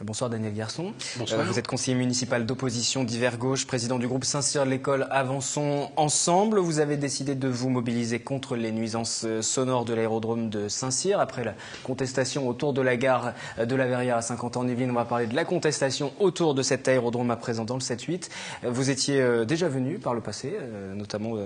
Bonsoir Daniel Garçon. Bonsoir. Vous êtes conseiller municipal d'opposition d'Hiver Gauche, président du groupe Saint-Cyr l'école Avançons Ensemble. Vous avez décidé de vous mobiliser contre les nuisances sonores de l'aérodrome de Saint-Cyr. Après la contestation autour de la gare de la Verrière à Saint-Quentin-en-Yvelines, on va parler de la contestation autour de cet aérodrome à présent dans le 7-8. Vous étiez déjà venu par le passé, notamment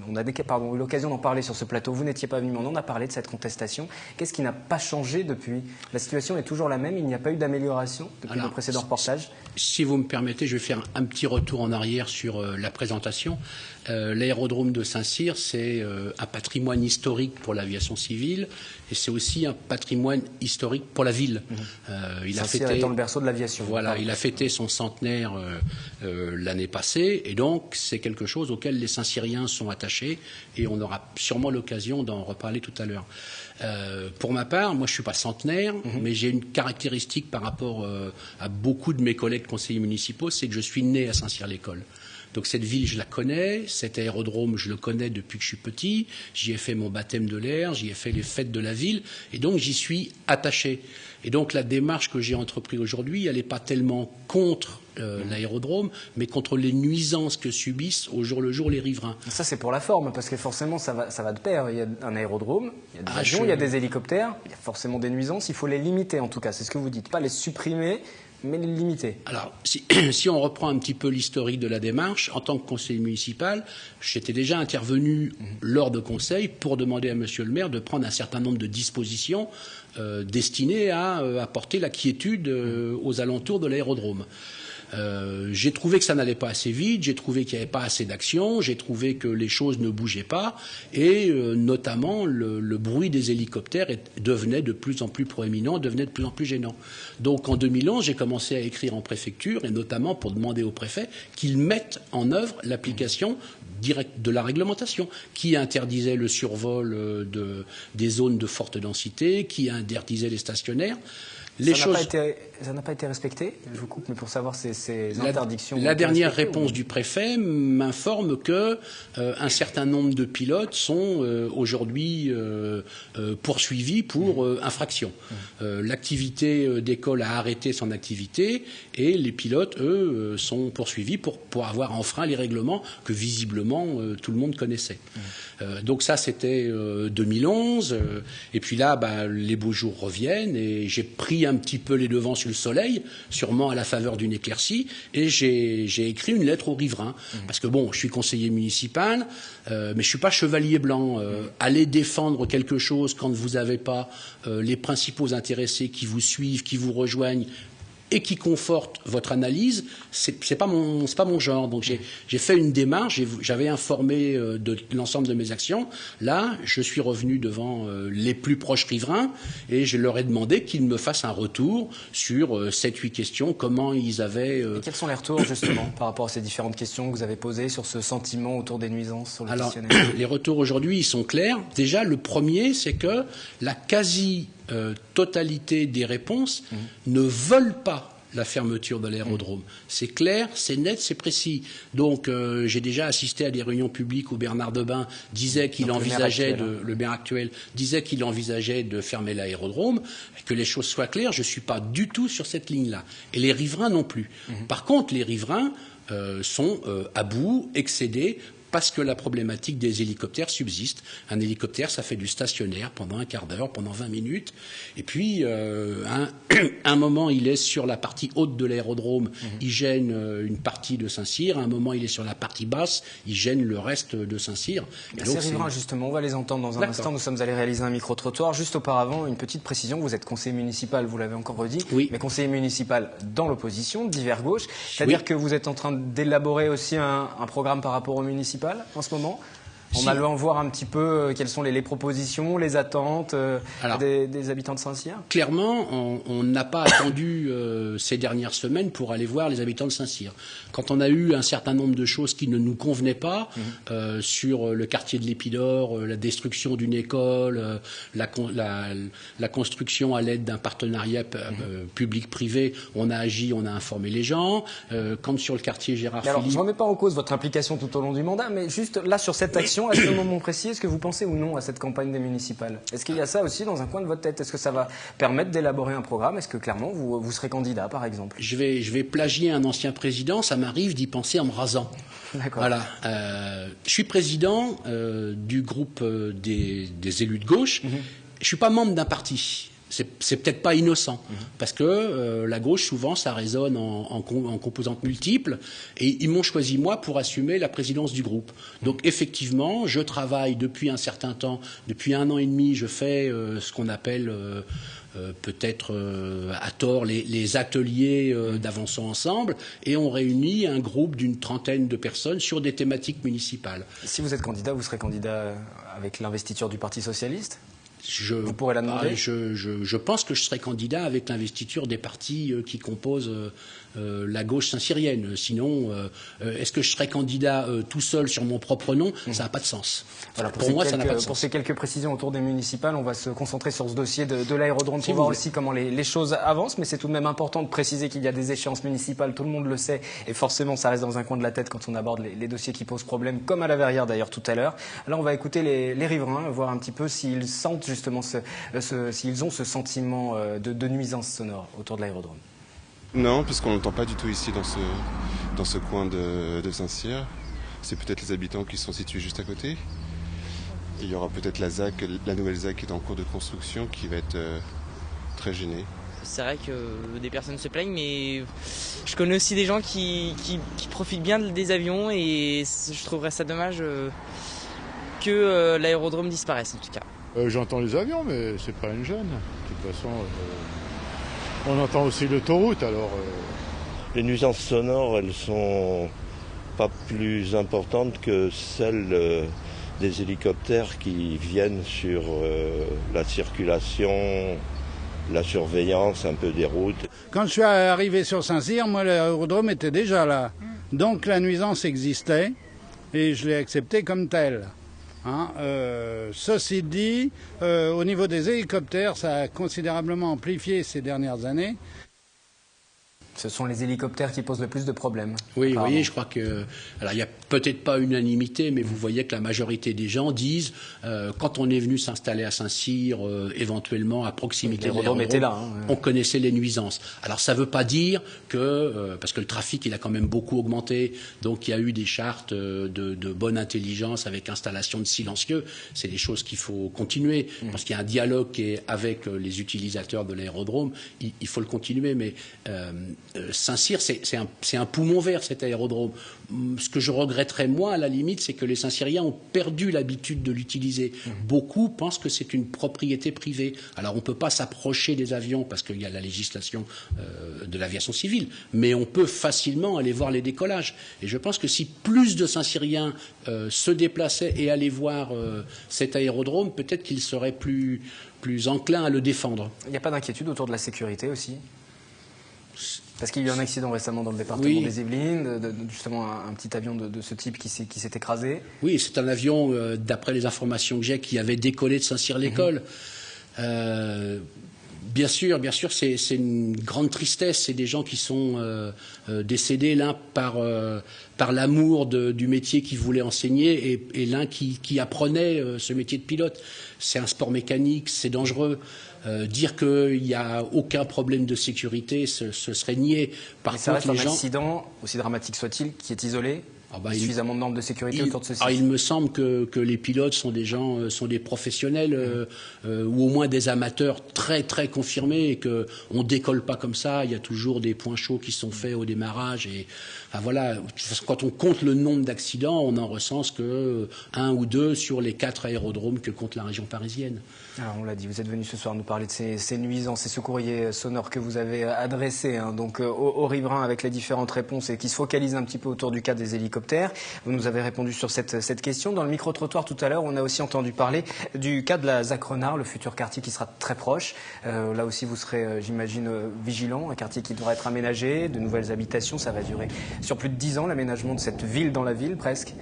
on a eu l'occasion d'en parler sur ce plateau. Vous n'étiez pas venu, mais on en a parlé de cette contestation. Qu'est-ce qui n'a pas changé depuis? La situation est toujours la même, il n'y a pas eu d'amélioration depuis le précédent reportage. Si vous me permettez, je vais faire un petit retour en arrière sur la présentation. L'aérodrome de Saint-Cyr, c'est un patrimoine historique pour l'aviation civile et c'est aussi un patrimoine historique pour la ville. Saint-Cyr étant le berceau de l'aviation. Voilà, il a fêté son centenaire l'année passée et donc c'est quelque chose auquel les Saint-Cyriens sont attachés et on aura sûrement l'occasion d'en reparler tout à l'heure. Pour ma part, moi je ne suis pas centenaire, mais j'ai une caractéristique par rapport à beaucoup de mes collègues conseillers municipaux, c'est que je suis né à Saint-Cyr-l'École. Donc cette ville, je la connais, cet aérodrome, je le connais depuis que je suis petit, j'y ai fait mon baptême de l'air, j'y ai fait les fêtes de la ville, et donc j'y suis attaché. Et donc la démarche que j'ai entreprise aujourd'hui, elle n'est pas tellement contre l'aérodrome, mais contre les nuisances que subissent au jour le jour les riverains. Ça c'est pour la forme, parce que forcément ça va de pair. Il y a un aérodrome, il y a des avions, il y a des hélicoptères, il y a forcément des nuisances, il faut les limiter en tout cas, c'est ce que vous dites, pas les supprimer, mais les limiter. Alors, si on reprend un petit peu l'historique de la démarche, en tant que conseiller municipal, j'étais déjà intervenu lors de conseils pour demander à monsieur le maire de prendre un certain nombre de dispositions destinées à apporter la quiétude aux alentours de l'aérodrome. J'ai trouvé que ça n'allait pas assez vite, j'ai trouvé qu'il n'y avait pas assez d'action, j'ai trouvé que les choses ne bougeaient pas et notamment le bruit des hélicoptères devenait de plus en plus proéminent, devenait de plus en plus gênant. Donc en 2011, j'ai commencé à écrire en préfecture et notamment pour demander au préfet qu'ils mettent en œuvre l'application directe de la réglementation qui interdisait le survol des zones de forte densité, qui interdisait les stationnaires. Ça n'a pas été respecté. Je vous coupe, mais pour savoir ces interdictions. La dernière réponse du préfet m'informe que un certain nombre de pilotes sont aujourd'hui poursuivis pour infraction. L'activité d'école a arrêté son activité et les pilotes, eux, sont poursuivis pour avoir enfreint les règlements que visiblement tout le monde connaissait. Donc ça, c'était 2011. Et puis là, les beaux jours reviennent et j'ai pris un petit peu les devants sur le soleil, sûrement à la faveur d'une éclaircie, et j'ai écrit une lettre aux riverains. Parce que bon, je suis conseiller municipal, mais je suis pas chevalier blanc. Aller défendre quelque chose quand vous n'avez pas les principaux intéressés qui vous suivent, qui vous rejoignent, et qui conforte votre analyse, c'est pas mon genre. Donc j'ai fait une démarche, j'avais informé de l'ensemble de mes actions. Là, je suis revenu devant les plus proches riverains et je leur ai demandé qu'ils me fassent un retour sur 7-8 questions, comment ils avaient... Et quels sont les retours justement par rapport à ces différentes questions que vous avez posées sur ce sentiment autour des nuisances sur le questionnaire? Les retours aujourd'hui, ils sont clairs. Déjà, le premier, c'est que la quasi-totalité des réponses ne veulent pas la fermeture de l'aérodrome. C'est clair, c'est net, c'est précis. Donc, j'ai déjà assisté à des réunions publiques où Bernard Debain disait qu'il envisageait, le maire actuel, disait qu'il envisageait de fermer l'aérodrome. Que les choses soient claires, je ne suis pas du tout sur cette ligne-là. Et les riverains non plus. Par contre, les riverains sont à bout, excédés, parce que la problématique des hélicoptères subsiste. Un hélicoptère, ça fait du stationnaire pendant un quart d'heure, pendant 20 minutes. Et puis, un moment, il est sur la partie haute de l'aérodrome, il gêne une partie de Saint-Cyr. À un moment, il est sur la partie basse, il gêne le reste de Saint-Cyr. Ces riverains, justement, on va les entendre dans un instant. Nous sommes allés réaliser un micro-trottoir. Juste auparavant, une petite précision. Vous êtes conseiller municipal, vous l'avez encore redit, mais conseiller municipal dans l'opposition, d'Hiver Gauche. C'est-à-dire que vous êtes en train d'élaborer aussi un programme par rapport au municipal en ce moment, en allant voir un petit peu quelles sont les propositions, les attentes des habitants de Saint-Cyr. Clairement, on n'a pas attendu ces dernières semaines pour aller voir les habitants de Saint-Cyr. Quand on a eu un certain nombre de choses qui ne nous convenaient pas, sur le quartier de l'Épidore, la destruction d'une école, la construction à l'aide d'un partenariat public-privé, on a agi, on a informé les gens. Quand sur le quartier Gérard Philippe... Alors, je ne remets pas en cause votre implication tout au long du mandat, mais juste là, sur cette action question. À ce moment précis, est-ce que vous pensez ou non à cette campagne des municipales? Est-ce qu'il y a ça aussi dans un coin de votre tête? Est-ce que ça va permettre d'élaborer un programme? Est-ce que clairement vous serez candidat, par exemple? Je vais plagier un ancien président, ça m'arrive d'y penser en me rasant. D'accord. Voilà. Je suis président du groupe des élus de gauche. Je suis pas membre d'un parti. C'est peut-être pas innocent, parce que la gauche, souvent, ça résonne en composantes multiples, et ils m'ont choisi, moi, pour assumer la présidence du groupe. Donc, effectivement, je travaille depuis un certain temps, depuis 1 an et demi, je fais ce qu'on appelle... peut-être à tort les ateliers d'Avançons Ensemble, et on réunit un groupe d'une 30aine de personnes sur des thématiques municipales. Si vous êtes candidat, vous serez candidat avec l'investiture du Parti socialiste? Vous pourrez la demander? Je pense que je serai candidat avec l'investiture des partis qui composent la gauche saint-cyrienne. Sinon, est-ce que je serai candidat tout seul sur mon propre nom? Ça n'a pas de sens. Voilà, pour moi, ça n'a pas de sens. Pour ces quelques précisions autour des municipales, on va se concentrer sur ce dossier de l'aérodrome pour voir aussi comment les choses avancent. Mais c'est tout de même important de préciser qu'il y a des échéances municipales, tout le monde le sait. Et forcément, ça reste dans un coin de la tête quand on aborde les dossiers qui posent problème, comme à la Verrière d'ailleurs tout à l'heure. Alors on va écouter les riverains, voir un petit peu s'ils sentent justement s'ils ont ce sentiment de nuisance sonore autour de l'aérodrome. Non, puisqu'on n'entend pas du tout ici dans ce coin de Saint-Cyr. C'est peut-être les habitants qui sont situés juste à côté. Il y aura peut-être la nouvelle ZAC qui est en cours de construction qui va être très gênée. C'est vrai que des personnes se plaignent, mais je connais aussi des gens qui profitent bien des avions, et je trouverais ça dommage que l'aérodrome disparaisse en tout cas. J'entends les avions, mais c'est pas une gêne. De toute façon, on entend aussi l'autoroute, alors... Les nuisances sonores, elles sont pas plus importantes que celles des hélicoptères qui viennent sur la circulation, la surveillance un peu des routes. Quand je suis arrivé sur Saint-Cyr, moi, l'aérodrome était déjà là. Donc la nuisance existait, et je l'ai acceptée comme telle. Ceci dit, au niveau des hélicoptères, ça a considérablement amplifié ces dernières années. Ce sont les hélicoptères qui posent le plus de problèmes. Oui, vous voyez, je crois que... Alors, il n'y a peut-être pas unanimité, mais vous voyez que la majorité des gens disent, quand on est venu s'installer à Saint-Cyr, éventuellement à proximité de l'aérodrome, était là, on connaissait les nuisances. Alors, ça ne veut pas dire que... parce que le trafic, il a quand même beaucoup augmenté, donc il y a eu des chartes de bonne intelligence avec installation de silencieux. C'est des choses qu'il faut continuer, parce qu'il y a un dialogue qui est avec les utilisateurs de l'aérodrome. Il faut le continuer, mais... Saint-Cyr, c'est un poumon vert, cet aérodrome. Ce que je regretterais, moi, à la limite, c'est que les Saint-Cyriens ont perdu l'habitude de l'utiliser. Beaucoup pensent que c'est une propriété privée. Alors, on ne peut pas s'approcher des avions parce qu'il y a la législation de l'aviation civile, mais on peut facilement aller voir les décollages. Et je pense que si plus de Saint-Cyriens se déplaçaient et allaient voir cet aérodrome, peut-être qu'ils seraient plus enclins à le défendre. Il n'y a pas d'inquiétude autour de la sécurité aussi? Parce qu'il y a eu un accident récemment dans le département des Yvelines, justement un petit avion de ce type qui s'est écrasé. Oui, c'est un avion, d'après les informations que j'ai, qui avait décollé de Saint-Cyr-l'École. Bien sûr, c'est une grande tristesse. C'est des gens qui sont décédés, l'un par l'amour du métier qu'ils voulaient enseigner et l'un qui apprenait ce métier de pilote. C'est un sport mécanique, c'est dangereux. Dire qu'il n'y a aucun problème de sécurité, ce serait nier. Par contre, ça reste un accident, aussi dramatique soit-il, qui est isolé. Suffisamment de normes de sécurité autour de ceci. Il me semble que les pilotes sont des gens, sont des professionnels ou au moins des amateurs très très confirmés, et que on décolle pas comme ça. Il y a toujours des points chauds qui sont faits au démarrage. Et voilà, quand on compte le nombre d'accidents, on en recense que 1 ou 2 sur les 4 aérodromes que compte la région parisienne. Alors on l'a dit, vous êtes venu ce soir nous parler de ces nuisances et ce courrier sonore que vous avez adressé donc aux riverains avec les différentes réponses et qui se focalisent un petit peu autour du cas des hélicoptères. Vous nous avez répondu sur cette question. Dans le micro-trottoir tout à l'heure, on a aussi entendu parler du cas de la ZAC Renard, le futur quartier qui sera très proche. Là aussi, vous serez, j'imagine, vigilant. Un quartier qui devra être aménagé, de nouvelles habitations. Ça va durer sur plus de 10 ans, l'aménagement de cette ville dans la ville, presque.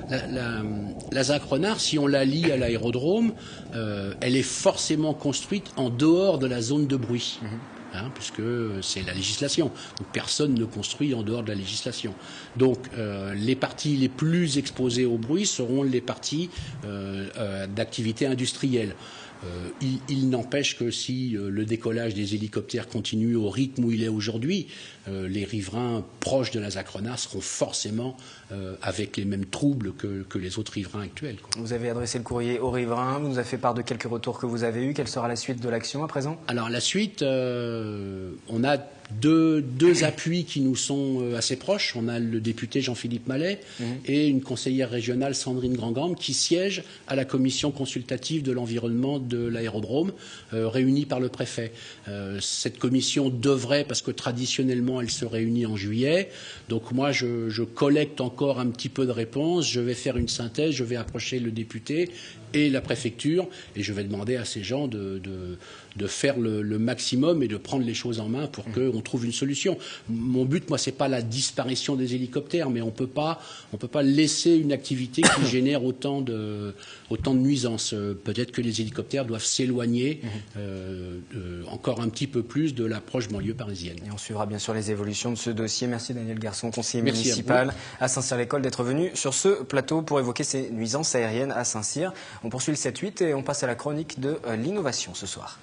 La ZAC Renard, si on la lie à l'aérodrome, elle est forcément construite en dehors de la zone de bruit. puisque c'est la législation. Donc personne ne construit en dehors de la législation. Donc les parties les plus exposées au bruit seront les parties d'activité industrielle. Il n'empêche que si le décollage des hélicoptères continue au rythme où il est aujourd'hui, les riverains proches de la Zacrona seront forcément avec les mêmes troubles que les autres riverains actuels, quoi. Vous avez adressé le courrier aux riverains, vous nous avez fait part de quelques retours que vous avez eus. Quelle sera la suite de l'action à présent? Alors la suite, on a deux appuis qui nous sont assez proches. On a le député Jean-Philippe Mallet et une conseillère régionale Sandrine Grandgambe qui siège à la commission consultative de l'environnement de l'aérodrome réunie par le préfet. Cette commission devrait, parce que traditionnellement elle se réunit en juillet, donc moi je collecte encore un petit peu de réponses, je vais faire une synthèse, je vais approcher le député et la préfecture et je vais demander à ces gens de faire le maximum et de prendre les choses en main pour qu'on trouve une solution. Mon but, moi, c'est pas la disparition des hélicoptères, mais on peut pas laisser une activité qui génère autant de nuisances. Peut-être que les hélicoptères doivent s'éloigner encore un petit peu plus de l'approche banlieue parisienne. Et on suivra bien sûr les évolutions de ce dossier. Merci Daniel Garçon, conseiller municipal à Saint-Cyr-l'École, d'être venu sur ce plateau pour évoquer ces nuisances aériennes à Saint-Cyr. On poursuit le 7-8 et on passe à la chronique de l'innovation ce soir.